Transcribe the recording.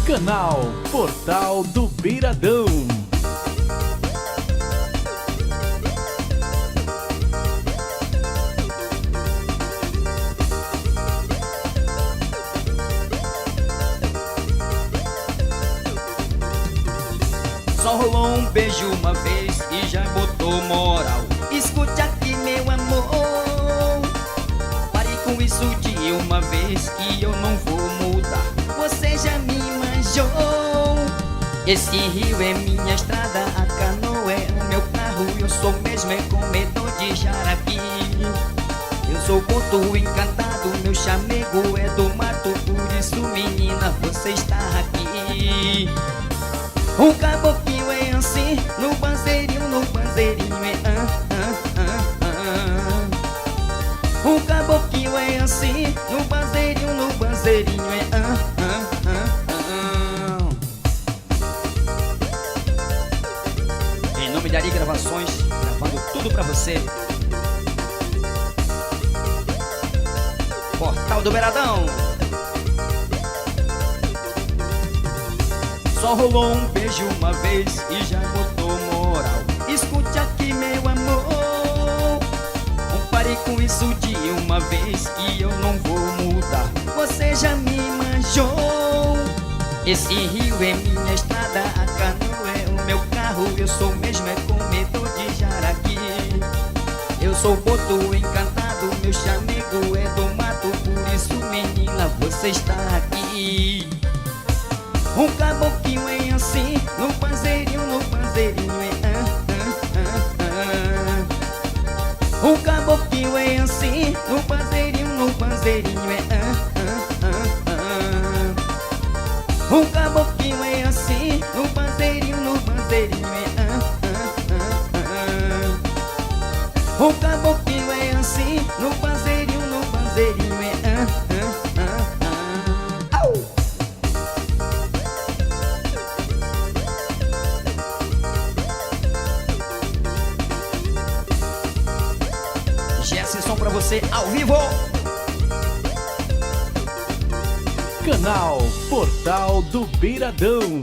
Canal Portal do Beiradão. Só rolou um beijo uma vez e já botou moral. Escute aqui, meu amor, pare com isso de uma vez que eu não vou mudar. Você já me manjou. Esse rio é minha estrada, a canoa é o meu carro. Eu sou mesmo comedor de jaraqui. Eu sou ponto encantado, meu chamego é do mato. Por isso, menina, você está aqui. O caboclinho é assim, no banzeirinho é O caboclinho é assim, no banzeirinho é Em nome de Ari Gravações, gravando tudo pra você. Portal do Beiradão. Só rolou um beijo uma vez e já botou moral. Escute aqui, meu amor, pare com isso de uma vez que eu não vou mudar. Você já me manjou. Esse rio é minha estrada, a canoa é o meu carro. Eu sou mesmo comedor de jaraqui. Eu sou boto encantado, meu chamego é do mato. Por isso, menina, você está aqui. O caboclinho é assim, no banzeirinho é O caboclinho é assim, no banzeirinho é O caboclinho é assim, no banzeirinho é O caboclinho é assim, no banzeirinho é Esse som pra você ao vivo. Canal Portal do Beiradão.